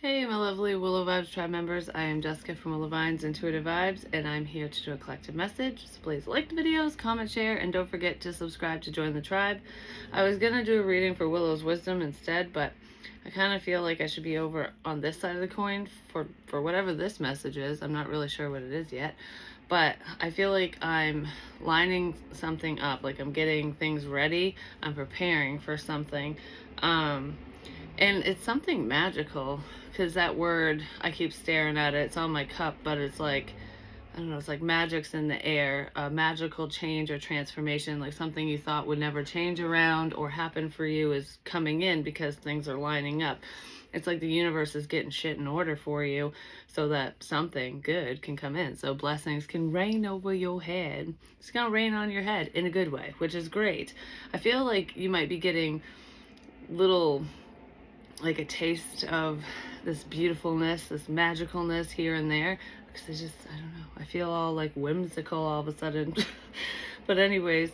Hey, my lovely Willow Vibes tribe members. I am Jessica from Willow Vines Intuitive Vibes, and I'm here to do a collective message. So please like the videos, comment, share, and don't forget to subscribe to join the tribe. I was going to do a reading for Willow's wisdom instead, but I kind of feel like I should be over on this side of the coin for whatever this message is. I'm not really sure what it is yet, but I feel like I'm lining something up, like I'm getting things ready. I'm preparing for something. And it's something magical, because that word, I keep staring at it. It's on my cup, but it's like, I don't know, it's like magic's in the air, a magical change or transformation, like something you thought would never change around or happen for you is coming in because things are lining up. It's like the universe is getting shit in order for you so that something good can come in. So blessings can rain over your head. It's going to rain on your head in a good way, which is great. I feel like you might be getting little, like a taste of this beautifulness, this magicalness here and there, because I don't know, I feel all like whimsical all of a sudden. But anyways,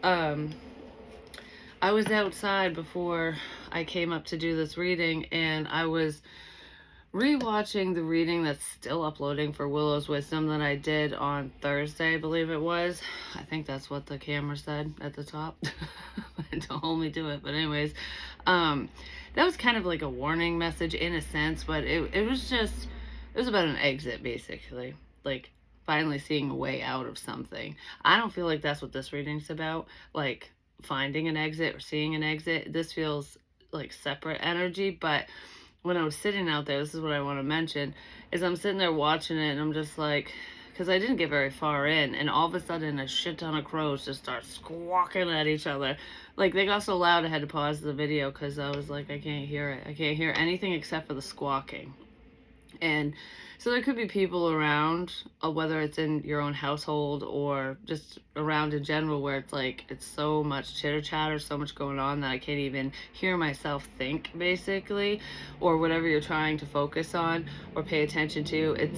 I was outside before I came up to do this reading, and I was rewatching the reading that's still uploading for Willow's Wisdom that I did on Thursday, I believe it was. I think that's what the camera said at the top. Don't hold me to it, but anyways, that was kind of like a warning message in a sense, but it was about an exit, basically, like finally seeing a way out of something. I don't feel like that's what this reading's about, like finding an exit or seeing an exit. This feels like separate energy, but when I was sitting out there, this is what I want to mention, is I'm sitting there watching it and I'm just like, because I didn't get very far in, and all of a sudden a shit ton of crows just start squawking at each other. Like, they got so loud I had to pause the video because I was like, I can't hear it. I can't hear anything except for the squawking. And so there could be people around, whether it's in your own household or just around in general, where it's like, it's so much chitter chatter, so much going on that I can't even hear myself think, basically, or whatever you're trying to focus on or pay attention to.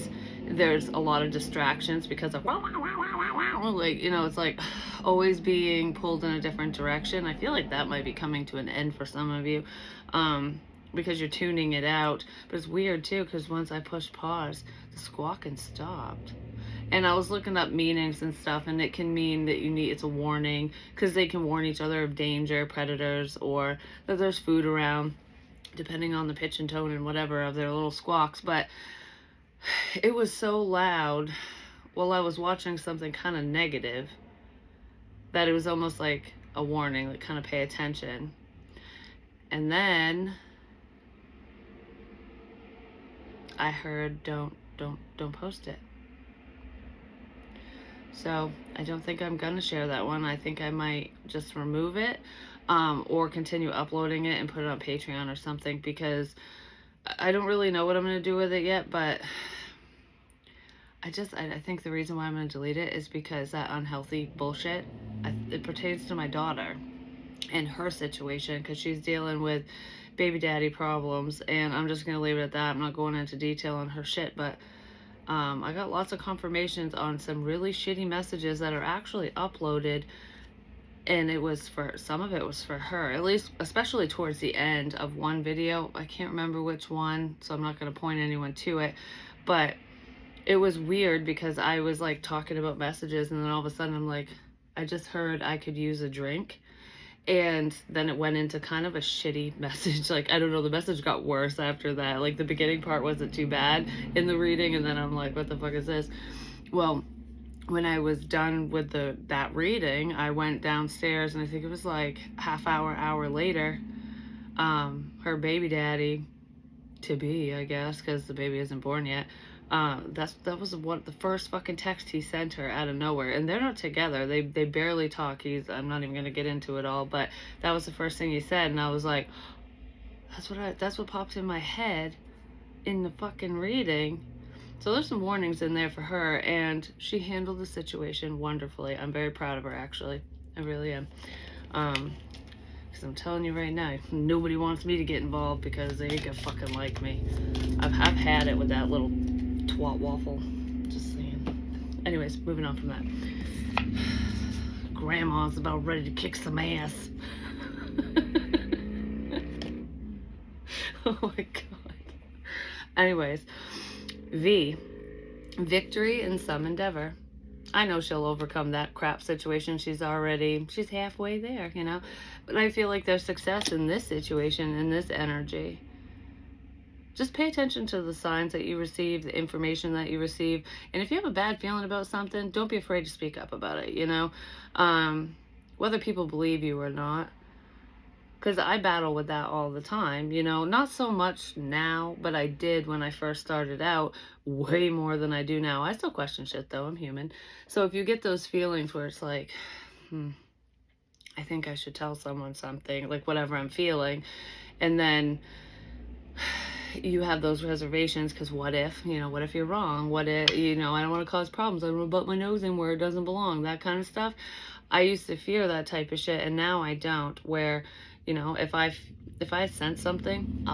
There's a lot of distractions because of like, it's like always being pulled in a different direction. I feel like that might be coming to an end for some of you. Because you're tuning it out. But it's weird too, because once I pushed pause, the squawking stopped. And I was looking up meanings and stuff, and it can mean that it's a warning, because they can warn each other of danger, predators, or that there's food around, depending on the pitch and tone and whatever of their little squawks. But it was so loud while I was watching something kind of negative that it was almost like a warning, like kind of pay attention. And then I heard don't post it. So I don't think I'm gonna share that one. I think I might just remove it, or continue uploading it and put it on Patreon or something, because I don't really know what I'm gonna do with it yet. But I think the reason why I'm gonna delete it is because that unhealthy bullshit, it pertains to my daughter and her situation, because she's dealing with baby daddy problems, and I'm just gonna leave it at that. I'm not going into detail on her shit, but I got lots of confirmations on some really shitty messages that are actually uploaded, and some of it was for her, at least, especially towards the end of one video. I can't remember which one, so I'm not going to point anyone to it, but it was weird because I was like talking about messages, and then all of a sudden I'm like, I just heard I could use a drink. And then it went into kind of a shitty message. Like, I don't know, the message got worse after that. Like, the beginning part wasn't too bad in the reading, and then I'm like, what the fuck is this? Well, when I was done with that reading, I went downstairs, and I think it was like hour later, her baby daddy, to be, I guess, because the baby isn't born yet, that was the first fucking text he sent her out of nowhere, and they're not together. They barely talk. I'm not even gonna get into it all, but that was the first thing he said, and I was like, that's what popped in my head in the fucking reading. So there's some warnings in there for her, and she handled the situation wonderfully. I'm very proud of her, actually. I really am. Because I'm telling you right now, nobody wants me to get involved because they ain't gonna fucking like me. I've had it with that little twat waffle. Just saying. Anyways, moving on from that. Grandma's about ready to kick some ass. Oh my god. Anyways, V, victory in some endeavor. I know she'll overcome that crap situation. She's halfway there, you know? But I feel like there's success in this situation, in this energy. Just pay attention to the signs that you receive, the information that you receive. And if you have a bad feeling about something, don't be afraid to speak up about it, you know? Whether people believe you or not. Because I battle with that all the time, you know? Not so much now, but I did when I first started out, way more than I do now. I still question shit, though. I'm human. So if you get those feelings where it's like, I think I should tell someone something, like whatever I'm feeling, and then you have those reservations because what if you're wrong? What if, I don't want to cause problems. I don't want to butt my nose in where it doesn't belong, that kind of stuff. I used to fear that type of shit, and now I don't, where, if I sense something,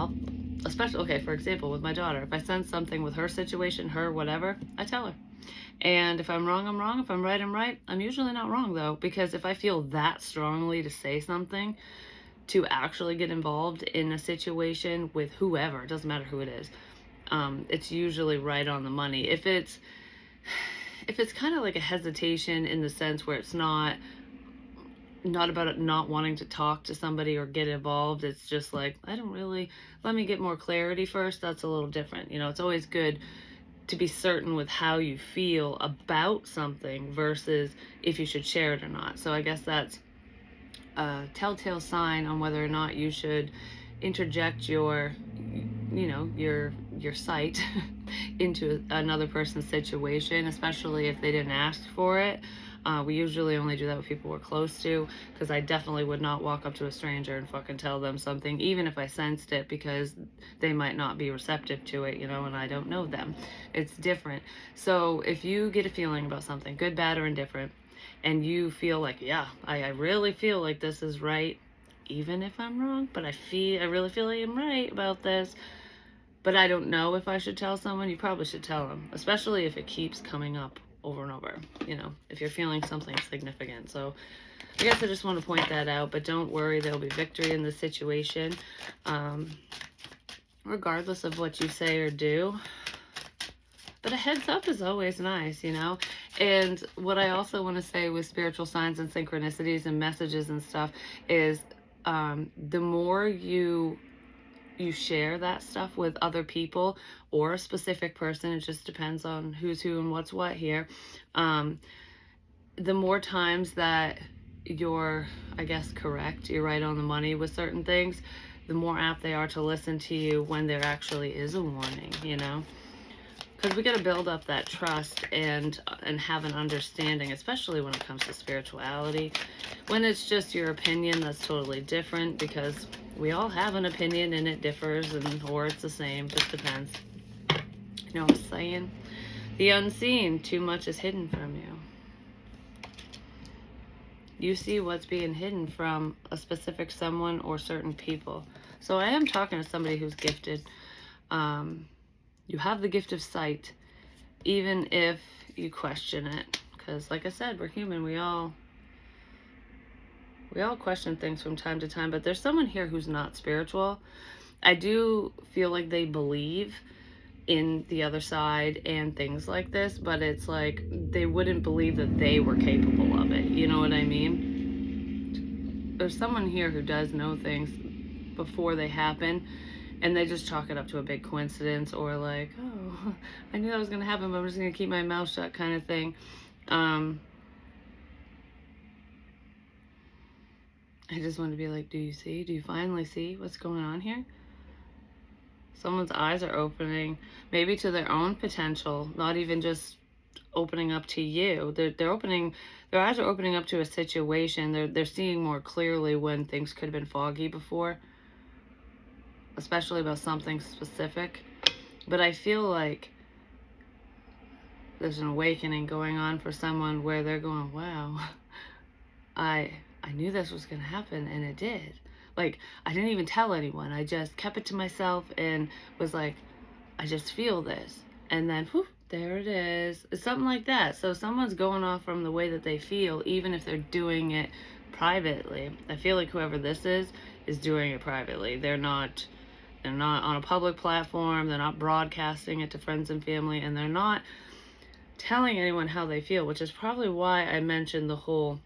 especially, okay, for example, with my daughter, if I sense something with her situation, her whatever, I tell her. And if I'm wrong, I'm wrong. If I'm right, I'm right. I'm usually not wrong, though, because if I feel that strongly to say something, to actually get involved in a situation with whoever, it doesn't matter who it is, it's usually right on the money. If it's kind of like a hesitation in the sense where it's not about it not wanting to talk to somebody or get involved, it's just like, let me get more clarity first, that's a little different. It's always good to be certain with how you feel about something versus if you should share it or not. So I guess that's a telltale sign on whether or not you should interject your sight into another person's situation, especially if they didn't ask for it. We usually only do that with people we're close to, because I definitely would not walk up to a stranger and fucking tell them something, even if I sensed it, because they might not be receptive to it, and I don't know them. It's different. So if you get a feeling about something, good, bad, or indifferent, and you feel like, yeah, I really feel like this is right, even if I'm wrong, but I really feel like I'm right about this, but I don't know if I should tell someone, you probably should tell them, especially if it keeps coming up over and over, if you're feeling something significant. So I guess I just want to point that out, but don't worry, there'll be victory in the situation, regardless of what you say or do. But a heads up is always nice, And what I also want to say with spiritual signs and synchronicities and messages and stuff is, the more you share that stuff with other people or a specific person, it just depends on who's who and what's what here, the more times that you're, I guess, correct, you're right on the money with certain things, the more apt they are to listen to you when there actually is a warning, because we got to build up that trust and have an understanding, especially when it comes to spirituality. When it's just your opinion, that's totally different, because we all have an opinion and it differs, or it's the same, just depends. You know what I'm saying? The unseen, too much is hidden from you. You see what's being hidden from a specific someone or certain people. So I am talking to somebody who's gifted. You have the gift of sight, even if you question it. Because like I said, we're human. We all question things from time to time. But there's someone here who's not spiritual. I do feel like they believe in the other side and things like this, but it's like they wouldn't believe that they were capable of it. You know what I mean? There's someone here who does know things before they happen, and they just chalk it up to a big coincidence, or like, oh, I knew that was going to happen, but I'm just going to keep my mouth shut kind of thing. I just want to be like, do you see? Do you finally see what's going on here? Someone's eyes are opening, maybe to their own potential, not even just opening up to you. They're opening, their eyes are opening up to a situation. They're seeing more clearly when things could have been foggy before, especially about something specific. But I feel like there's an awakening going on for someone where they're going, wow, I knew this was going to happen, and it did. Like, I didn't even tell anyone. I just kept it to myself and was like, I just feel this. And then, whew, there it is. It's something like that. So someone's going off from the way that they feel, even if they're doing it privately. I feel like whoever this is doing it privately. They're not They're not on a public platform. They're not broadcasting it to friends and family, and they're not telling anyone how they feel, which is probably why I mentioned the whole,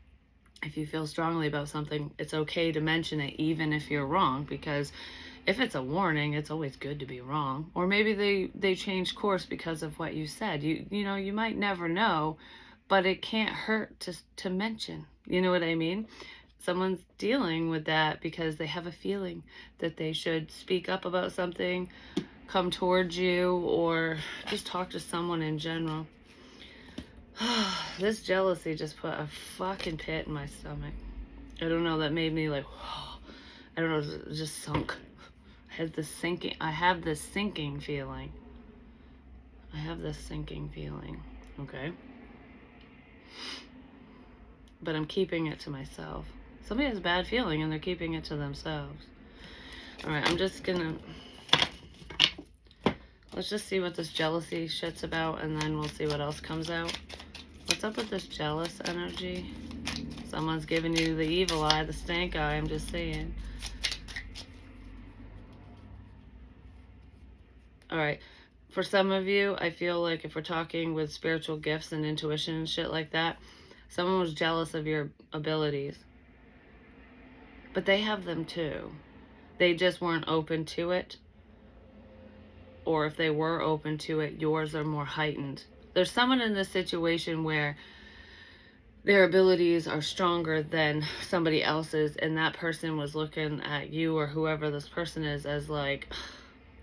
if you feel strongly about something, it's okay to mention it even if you're wrong, because if it's a warning, it's always good to be wrong. Or maybe they changed course because of what you said. You know, you might never know, but it can't hurt to mention. You know what I mean? Someone's dealing with that because they have a feeling that they should speak up about something, come towards you, or just talk to someone in general. This jealousy just put a fucking pit in my stomach. I don't know, that made me like, I don't know, it just sunk. I have this sinking feeling. Okay? But I'm keeping it to myself. Somebody has a bad feeling and they're keeping it to themselves. Alright, let's just see what this jealousy shit's about, and then we'll see what else comes out. What's up with this jealous energy? Someone's giving you the evil eye, the stank eye, I'm just saying. Alright, for some of you, I feel like if we're talking with spiritual gifts and intuition and shit like that, someone was jealous of your abilities. But they have them too. They just weren't open to it. Or if they were open to it, yours are more heightened. There's someone in this situation where their abilities are stronger than somebody else's, and that person was looking at you or whoever this person is as like,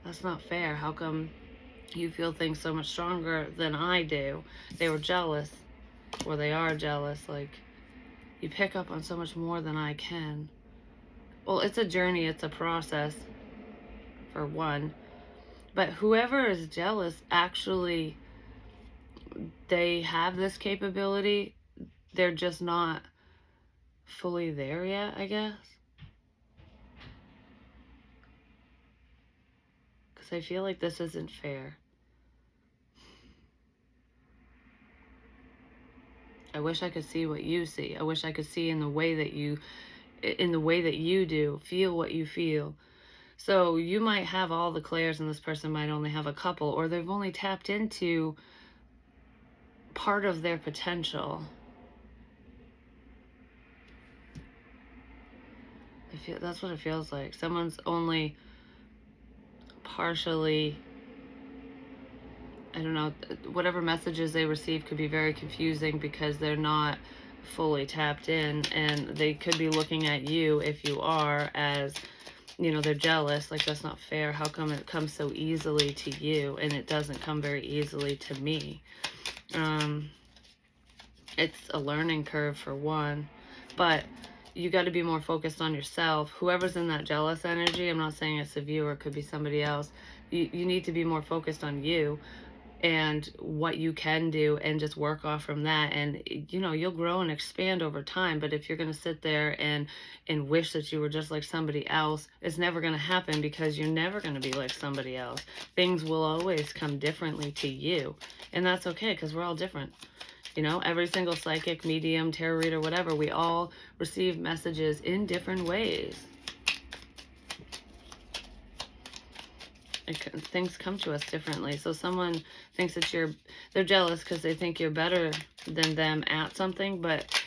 that's not fair. How come you feel things so much stronger than I do? They were jealous, or they are jealous. Like, you pick up on so much more than I can. Well, it's a journey, it's a process, for one. But whoever is jealous, actually, they have this capability. They're just not fully there yet, I guess. Because I feel like this isn't fair. I wish I could see what you see. I wish I could see in the way that you do, feel what you feel. So you might have all the clairs and this person might only have a couple, or they've only tapped into part of their potential. That's what it feels like. Someone's only partially, I don't know, whatever messages they receive could be very confusing because they're not fully tapped in, and they could be looking at you, if you are, as, you know, they're jealous. Like, that's not fair. How come it comes so easily to you and it doesn't come very easily to me? It's a learning curve, for one, but you got to be more focused on yourself. Whoever's in that jealous energy, I'm not saying it's a viewer, it could be somebody else. You need to be more focused on you and what you can do, and just work off from that. And, you know, you'll grow and expand over time. But if you're going to sit there and wish that you were just like somebody else, it's never going to happen, because you're never going to be like somebody else. Things will always come differently to you, and that's okay, because we're all different. You know, every single psychic, medium, tarot reader, whatever, we all receive messages in different ways. Things come to us differently. So someone thinks that they're jealous because they think you're better than them at something, but